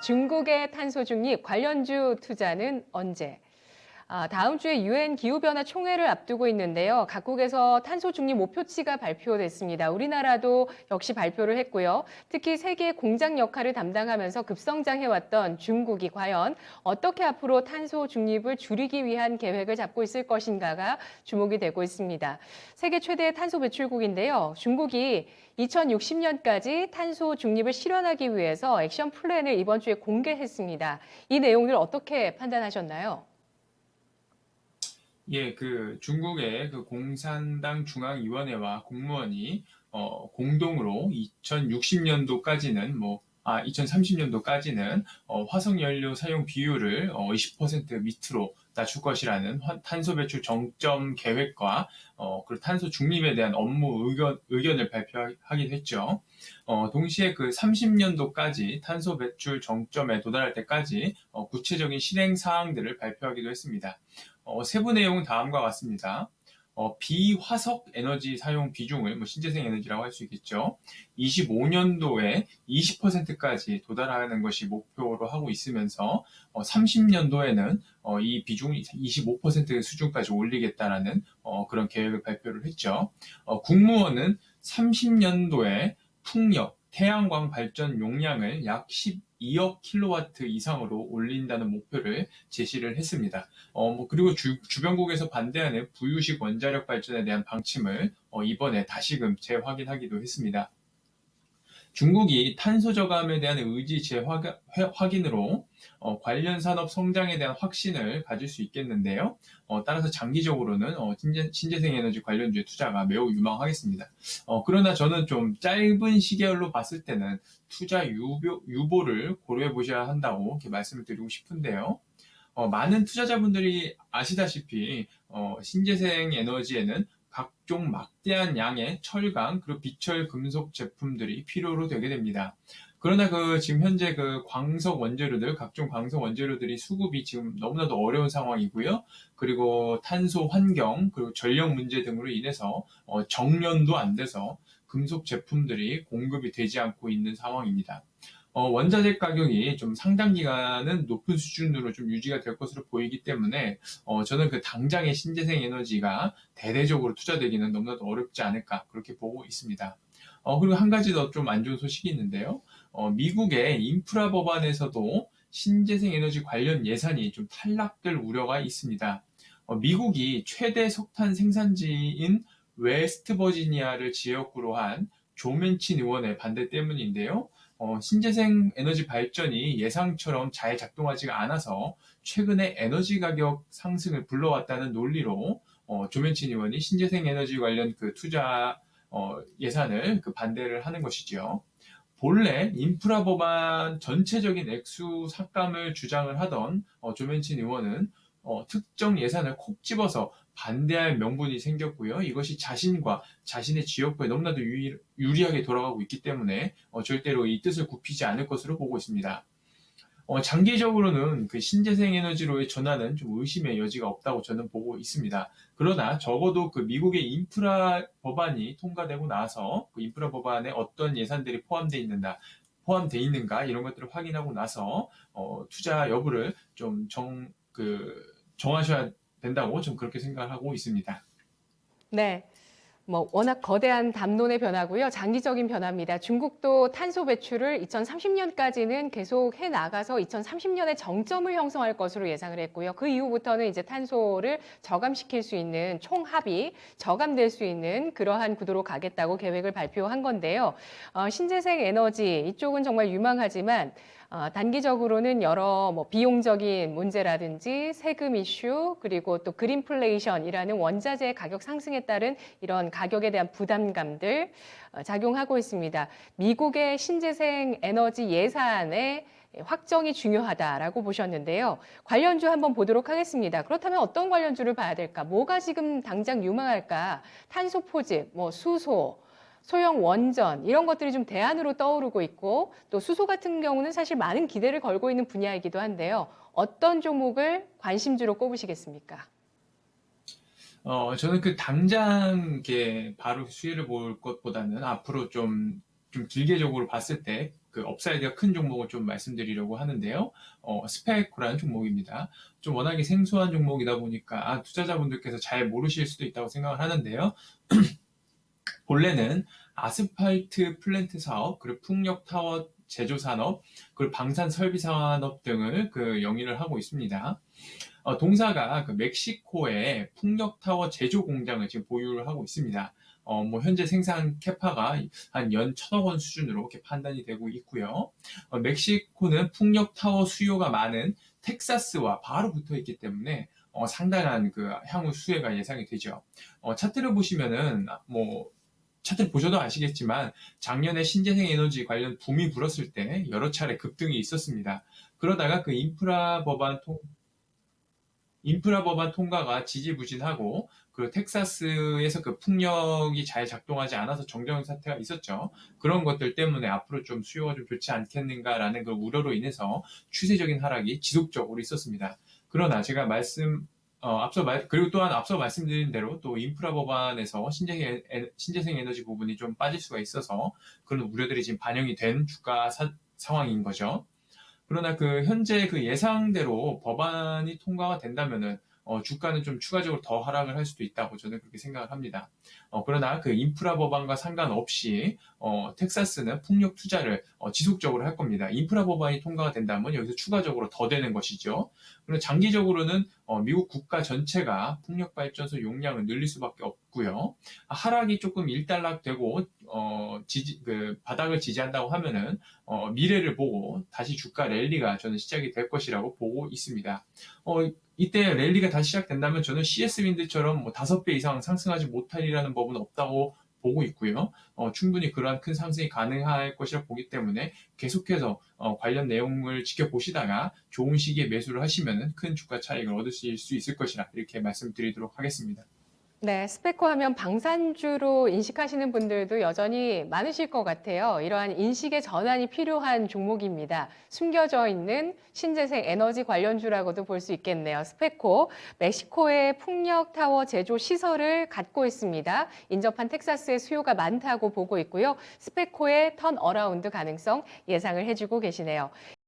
중국의 탄소 중립 관련주 투자는 언제? 다음 주에 유엔 기후변화 총회를 앞두고 있는데요. 각국에서 탄소 중립 목표치가 발표됐습니다. 우리나라도 역시 발표를 했고요. 특히 세계 공장 역할을 담당하면서 급성장해왔던 중국이 과연 어떻게 앞으로 탄소 중립을 줄이기 위한 계획을 잡고 있을 것인가가 주목이 되고 있습니다. 세계 최대 탄소 배출국인데요. 중국이 2060년까지 탄소 중립을 실현하기 위해서 액션 플랜을 이번 주에 공개했습니다. 이 내용을 어떻게 판단하셨나요? 예, 중국의 공산당 중앙위원회와 공무원이 공동으로 2060년도까지는 2030년도까지는 화석 연료 사용 비율을 20% 밑으로 낮출 것이라는 탄소 배출 정점 계획과 그리고 탄소 중립에 대한 업무 의견을 발표하기도 했죠. 동시에 30년도까지 탄소 배출 정점에 도달할 때까지 구체적인 실행 사항들을 발표하기도 했습니다. 세부 내용은 다음과 같습니다. 비화석 에너지 사용 비중을 신재생 에너지라고 할 수 있겠죠. 25년도에 20%까지 도달하는 것이 목표로 하고 있으면서 30년도에는 이 비중이 25% 수준까지 올리겠다라는 그런 계획을 발표를 했죠. 국무원은 30년도에 풍력, 태양광 발전 용량을 약 12억 킬로와트 이상으로 올린다는 목표를 제시를 했습니다. 그리고 주변국에서 반대하는 부유식 원자력 발전에 대한 방침을 이번에 다시금 재확인하기도 했습니다. 중국이 탄소 저감에 대한 의지 재확인으로 관련 산업 성장에 대한 확신을 가질 수 있겠는데요. 따라서 장기적으로는 신재생 에너지 관련주의 투자가 매우 유망하겠습니다. 그러나 저는 좀 짧은 시계열로 봤을 때는 투자 유보를 고려해 보셔야 한다고 이렇게 말씀을 드리고 싶은데요. 많은 투자자분들이 아시다시피 신재생 에너지에는 각종 막대한 양의 철강 그리고 비철 금속 제품들이 필요로 되게 됩니다. 그러나 지금 현재 각종 광석 원재료들이 수급이 지금 너무나도 어려운 상황이고요. 그리고 탄소 환경 그리고 전력 문제 등으로 인해서 정년도 안 돼서 금속 제품들이 공급이 되지 않고 있는 상황입니다. 원자재 가격이 좀 상당 기간은 높은 수준으로 좀 유지가 될 것으로 보이기 때문에 저는 당장의 신재생 에너지가 대대적으로 투자되기는 너무나도 어렵지 않을까 그렇게 보고 있습니다. 그리고 한 가지 더 좀 안 좋은 소식이 있는데요. 미국의 인프라 법안에서도 신재생 에너지 관련 예산이 좀 탈락될 우려가 있습니다. 미국이 최대 석탄 생산지인 웨스트 버지니아를 지역구로 한 조 맨친 의원의 반대 때문인데요. 신재생 에너지 발전이 예상처럼 잘 작동하지가 않아서 최근에 에너지 가격 상승을 불러왔다는 논리로 조 맨친 의원이 신재생 에너지 관련 투자 예산을 반대를 하는 것이지요. 본래 인프라 법안 전체적인 액수 삭감을 주장을 하던 조 맨친 의원은 특정 예산을 콕 집어서 반대할 명분이 생겼고요. 이것이 자신과 자신의 지역구에 너무나도 유리하게 돌아가고 있기 때문에 절대로 이 뜻을 굽히지 않을 것으로 보고 있습니다. 장기적으로는 신재생 에너지로의 전환은 좀 의심의 여지가 없다고 저는 보고 있습니다. 그러나 적어도 미국의 인프라 법안이 통과되고 나서 인프라 법안에 어떤 예산들이 포함되어 있는가 이런 것들을 확인하고 나서 투자 여부를 좀 정하셔야 된다고 좀 그렇게 생각을 하고 있습니다. 네. 워낙 거대한 담론의 변화고요. 장기적인 변화입니다. 중국도 탄소 배출을 2030년까지는 계속 해 나가서 2030년에 정점을 형성할 것으로 예상을 했고요. 그 이후부터는 이제 탄소를 저감시킬 수 있는 총합이 저감될 수 있는 그러한 구도로 가겠다고 계획을 발표한 건데요. 신재생 에너지 이쪽은 정말 유망하지만 단기적으로는 여러 비용적인 문제라든지 세금 이슈 그리고 또 그린플레이션이라는 원자재 가격 상승에 따른 이런 가격에 대한 부담감들 작용하고 있습니다. 미국의 신재생 에너지 예산의 확정이 중요하다라고 보셨는데요. 관련주 한번 보도록 하겠습니다. 그렇다면 어떤 관련주를 봐야 될까? 뭐가 지금 당장 유망할까? 탄소 포집, 수소, 소형 원전 이런 것들이 좀 대안으로 떠오르고 있고 또 수소 같은 경우는 사실 많은 기대를 걸고 있는 분야이기도 한데요. 어떤 종목을 관심주로 꼽으시겠습니까? 저는 당장 바로 수혜를 볼 것보다는 앞으로 좀 길게적으로 봤을 때 그 업사이드가 큰 종목을 좀 말씀드리려고 하는데요. 스페코라는 종목입니다. 좀 워낙에 생소한 종목이다 보니까 투자자분들께서 잘 모르실 수도 있다고 생각을 하는데요. 본래는 아스팔트 플랜트 사업, 그리고 풍력 타워 제조 산업, 그리고 방산 설비 산업 등을 그 영위를 하고 있습니다. 동사가 그 멕시코의 풍력 타워 제조 공장을 지금 보유를 하고 있습니다. 뭐 현재 생산 캐파가 한 연 1,000억 원 수준으로 이렇게 판단이 되고 있고요. 멕시코는 풍력 타워 수요가 많은 텍사스와 바로 붙어 있기 때문에 상당한 그 향후 수혜가 예상이 되죠. 차트를 보시면은 뭐 차트를 보셔도 아시겠지만 작년에 신재생 에너지 관련 붐이 불었을 때 여러 차례 급등이 있었습니다. 그러다가 그 인프라 법안 통과가 지지부진하고 그 텍사스에서 그 풍력이 잘 작동하지 않아서 정전 사태가 있었죠. 그런 것들 때문에 앞으로 좀 수요가 좀 좋지 않겠는가라는 그 우려로 인해서 추세적인 하락이 지속적으로 있었습니다. 그러나 제가 그리고 또한 앞서 말씀드린 대로 또 인프라 법안에서 신재생 에너지 부분이 좀 빠질 수가 있어서 그런 우려들이 지금 반영이 된 주가 상황인 거죠. 그러나 그 현재 그 예상대로 법안이 통과가 된다면은 주가는 좀 추가적으로 더 하락을 할 수도 있다고 저는 그렇게 생각을 합니다. 그러나 그 인프라 법안과 상관없이 텍사스는 풍력 투자를 지속적으로 할 겁니다. 인프라 법안이 통과가 된다면 여기서 추가적으로 더 되는 것이죠. 그리고 장기적으로는 미국 국가 전체가 풍력 발전소 용량을 늘릴 수밖에 없고요. 하락이 조금 일단락되고 바닥을 지지한다고 하면은 미래를 보고 다시 주가 랠리가 저는 시작이 될 것이라고 보고 있습니다. 이때 랠리가 다시 시작된다면 저는 CS 윈드처럼 뭐 5배 이상 상승하지 못하리라는 법은 없다고 보고 있고요. 충분히 그러한 큰 상승이 가능할 것이라 보기 때문에 계속해서 관련 내용을 지켜보시다가 좋은 시기에 매수를 하시면 큰 주가 차익을 얻으실 수 있을 것이라 이렇게 말씀드리도록 하겠습니다. 네, 스페코 하면 방산주로 인식하시는 분들도 여전히 많으실 것 같아요. 이러한 인식의 전환이 필요한 종목입니다. 숨겨져 있는 신재생 에너지 관련주라고도 볼 수 있겠네요. 스페코, 멕시코의 풍력 타워 제조 시설을 갖고 있습니다. 인접한 텍사스의 수요가 많다고 보고 있고요. 스페코의 턴어라운드 가능성 예상을 해주고 계시네요.